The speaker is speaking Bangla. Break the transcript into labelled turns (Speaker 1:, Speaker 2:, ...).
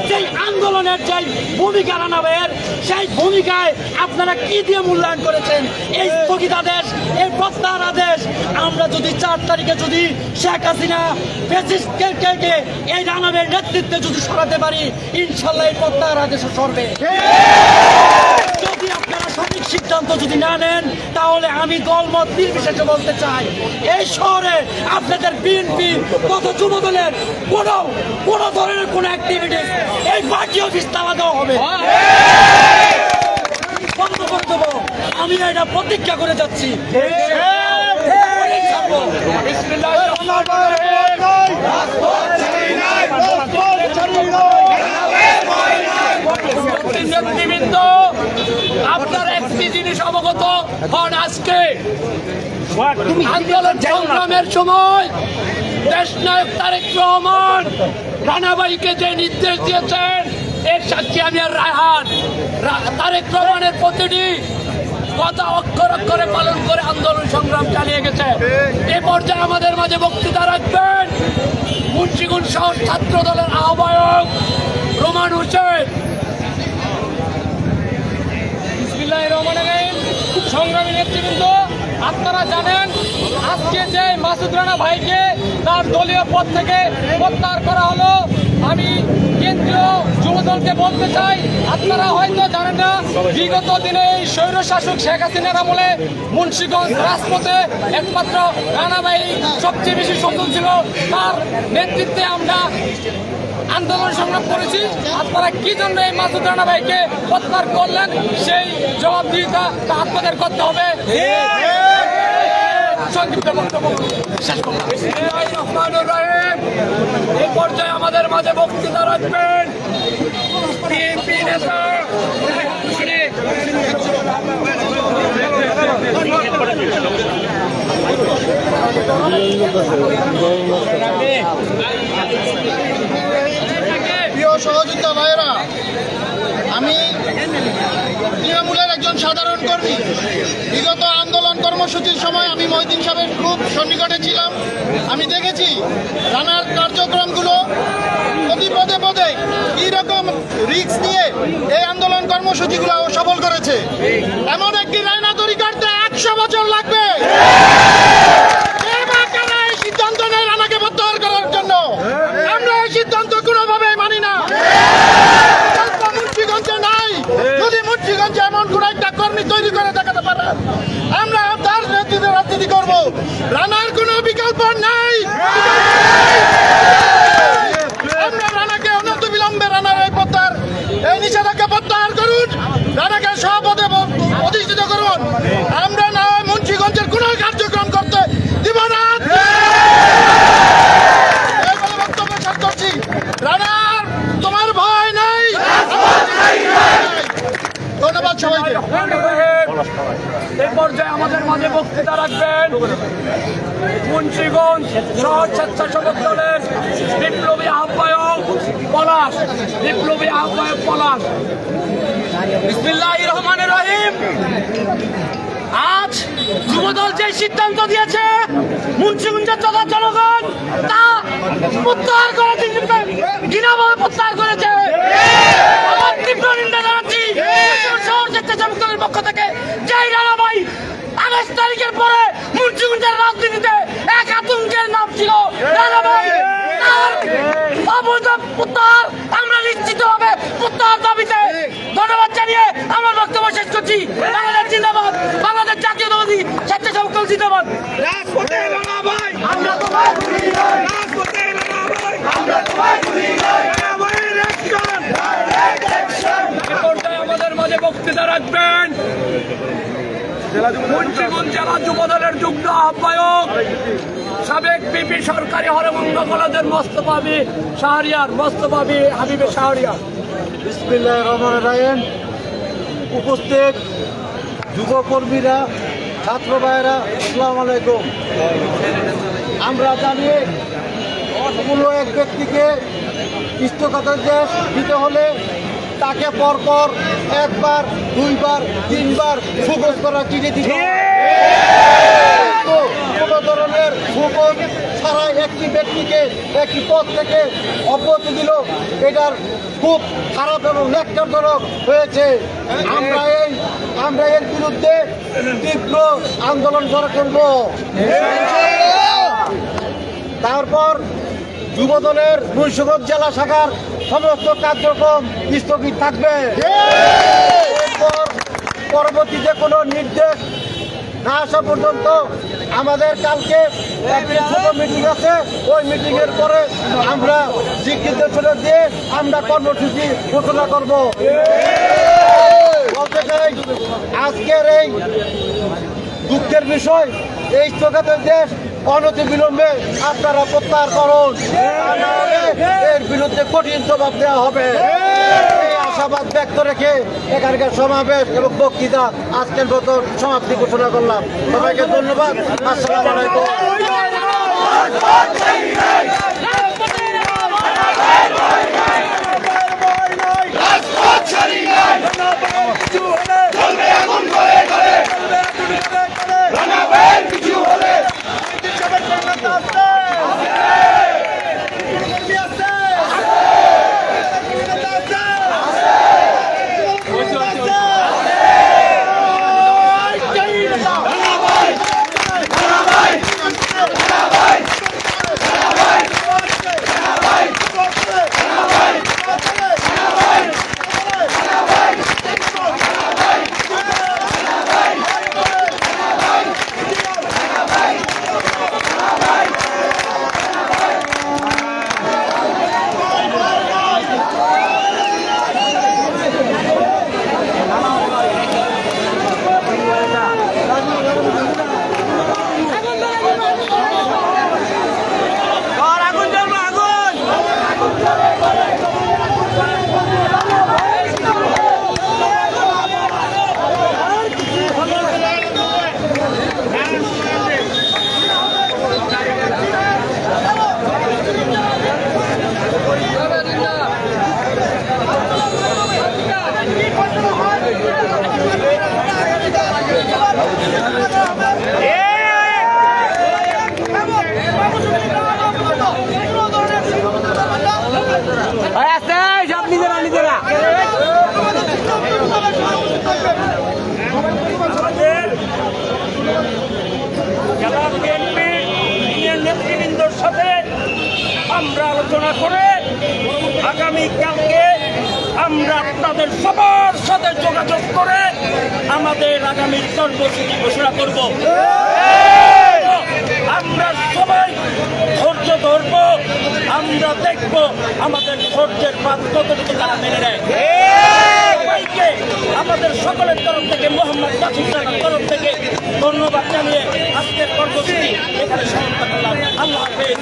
Speaker 1: সেই আন্দোলনের যে ভূমিকা রানাবের, সেই ভূমিকায় আপনারা কি দিয়ে মূল্যায়ন করেছেন? এই স্থগিতাদেশ, এই প্রত্যাহার আদেশ, আমরা যদি 4 তারিখে যদি শেখ হাসিনা ফ্যাসিস্টকে এই রানাবের নেতৃত্বে যদি সরাতে পারি, ইনশাল্লাহ এই প্রত্যাহার আদেশও সরবে। যদি আপনারা সঠিক সিদ্ধান্ত যদি না নেন, তাহলে আমি দলমত নির্বিশেষে বলতে চাই, এই শহরে আপনাদের বিএনপি তত যুব দলের কোনো ধরনের কোনো অ্যাক্টিভিটিস এই পার্টি অফিস তালা দেওয়া হবে, বন্ধ করে দেবো। আমি এটা প্রতিজ্ঞা করে যাচ্ছি।
Speaker 2: নেতৃবৃন্দ, আপনারা একটি জিনিস অবগত হন, আজকে আন্দোলন সংগ্রামের সময় দেশনায়ক তারেক রহমান রানাভাইকে যে নির্দেশ দিয়েছেন, এর সাক্ষী আমি আর রায়হান। তারেক রহমানের প্রতিটি কথা অক্ষর অক্ষরে পালন করে আন্দোলন সংগ্রাম চালিয়ে গেছে। এ পর্যায়ে আমাদের মাঝে বক্তৃতা রাখবেন মুন্সিগঞ্জ শহর ছাত্র দলের আহ্বায়ক রোমান হোসেন। বিসমিল্লাহির রহমানির রহিম। সংগ্রামী নেতৃবৃন্দ, আপনারা জানেন আজকে যে মাসুদ রানা ভাইকে তার দলীয় পদ থেকে প্রত্যাহার করা হলো। আমি কেন্দ্রীয় যুবদলকে বলতে চাই, আপনারা হয়তো জানেন না, বিগত দিনে এই স্বৈরশাসক শেখ হাসিনার আমলে মুন্সিগঞ্জ রাজপথে একমাত্র রানা ভাই সবচেয়ে বেশি সফল ছিল। তার নেতৃত্বে আমরা আন্দোলন সংগ্রাম করেছি। আপনারা কি জন্য এই মাসুদ রানা ভাইকে প্রত্যাহার করলেন, সেই জবাবদিহিতা আপনাদের করতে হবে। সংক্ষিপ্ত বক্তব্য শেষ করলাম। এই পর্যায়ে আমাদের মাঝে বক্তৃতা রাখবেন বিএনপি নেতা
Speaker 3: প্রিয় সহযোদ্ধা ভাইয়েরা, আমি তৃণমূলের একজন সাধারণ কর্মী। বিগত আন্দোলন কর্মসূচির সময় আমি মহিউদ্দিন সাহেবের খুব সন্নিকটে ছিলাম। আমি দেখেছি রানার কার্যক্রমগুলো প্রতি পদে পদে কীরকম রিস্ক নিয়ে এই আন্দোলন কর্মসূচিগুলো সফল করেছে। এমন একটি রানা তৈরি করতে 100 বছর লাগবে। এই সিদ্ধান্ত নেয় রানাকে প্রত্যাহার করার জন্য। আমরা এই সিদ্ধান্ত কোনোভাবে মানি না। মুন্সিগঞ্জে নাই, যদি মুন্সিগঞ্জে এমন কোন একটা কর্মী তৈরি করে দেখাতে পারে, আমরা তার নেতৃত্বে রাজনীতি করবো। রানার কোনো বিকল্প নাই। আমরা রানাকে অনন্ত বিলম্বে রানার এই নিষেধাজ্ঞা প্রত্যাহার করুন, রানাকে সভাপতি প্রতিষ্ঠিত করুন। আমরা না মুন্সিগঞ্জের কোন কার্যক্রম করতে দিব না। বক্তব্য শেষ করছি। রানার তোমার ভয় নাই। ধন্যবাদ সবাইকে।
Speaker 2: এই পর্যায়ে আমাদের মাঝে বক্তৃতা রাখবেন মুন্সিগঞ্জ শহর স্বেচ্ছাসেবক দলের বিপ্লবী আহ্বায়ক পলাশ। বিসমিল্লাহির রহমানির রহিম। আজ যুবদল যে সিদ্ধান্ত দিয়েছে মুন্সিগঞ্জের জনগণ তা প্রত্যাহার করে ঘৃণাভাবে প্রত্যাহার করেছে। আমার তীব্র নিন্দা জানাচ্ছি শহর স্বেচ্ছাসেবক দলের পক্ষ থেকে। যেই রানা ভাই 28 তারিখের পরে মুন্সিগঞ্জের রাজনীতিতে এক আতঙ্কের নাম ছিল, রানা ভাই তার অবৈধ প্রত্যাহার আমরা নিশ্চিতভাবে প্রত্যাহার দাবিতে ধন্যবাদ জানিয়ে আমার বক্তব্য শেষ করছি। বাংলাদেশ জিন্দাবাদ, বাংলাদেশ জাতীয়তাবাদী স্বেচ্ছাসেবক দল জিন্দাবাদ। আমরা তোমায় ভুলি নাই, আমরা তোমায় ভুলি নাই। আমাদের মাঝে বক্তৃতা রাখবেন মুন্সিগঞ্জ জেলা যুবদলের যুগ্ম আহ্বায়ক সাবেক পিপি সরকারি হরমঙ্গ কলেজের মোস্তফা হাবিবে শাহরিয়ার।
Speaker 4: বিসমিল্লাহির রহমানির রহিম। উপস্থিত যুবকর্মীরা, ছাত্র ভাইয়েরা, আসসালামু আলাইকুম। আমরা জানি কোনো এক ব্যক্তিকে ইস্তকাদেশ দিতে হলে তাকে পরপর 1 বার 2 বার 3 বার সুযোগ করা চিঠি দিতে কিন্তু কোনো ধরনের হুকুম ছাড়াই একটি ব্যক্তিকে একটি পদ থেকে অব্যাহতি দিল, এটার খুব খারাপ এবং ন্যাক্কারজনক হয়েছে। আমরা এর বিরুদ্ধে তীব্র আন্দোলন করব। তারপর যুবদলের মুন্সিগঞ্জ জেলা শাখার সমস্ত কার্যক্রম স্থগিত থাকবে। এরপর পরবর্তীতে কোনো নির্দেশ না আসা পর্যন্ত আমাদের কালকে একটি ছোট মিটিং আছে, ওই মিটিংয়ের পরে আমরা স্বীকৃত ছেড়ে দিয়ে আমরা কর্মসূচি ঘোষণা করব। বলতে চাই, আজকের এই দুঃখের বিষয়, এই স্থগিতাদেশ অনতি বিলম্বে আপনারা প্রত্যাহার করুন, তা না হলে এর বিরুদ্ধে কঠিন জবাব দেওয়া হবে। এই আশাবাদ ব্যক্ত রেখে এখানকার সমাবেশ এবং বক্তৃতা আজকের মতো সমাপ্তি ঘোষণা করলাম। সবাইকে ধন্যবাদ। আসসালামু আলাইকুম।
Speaker 5: জেলা বিএনপি নেতৃবৃন্দর সাথে আমরা আলোচনা করে আগামীকালকে আমরা আপনাদের সবার সাথে যোগাযোগ করে আমাদের আগামীর কর্মসূচি ঘোষণা করব। আমরা সবাই ধৈর্য ধরব, আমরা দেখব আমাদের ধৈর্যের বাদ কতটুকু তারা মেনে নেয়। সবাইকে আমাদের সকলের তরফ থেকে, মোহাম্মদ কাসিম সাহেবের তরফ থেকে ধন্যবাদ জানিয়ে আজকের কর্মসূচি এখানে সমাপ্ত করলাম। আল্লাহ হাফেজ।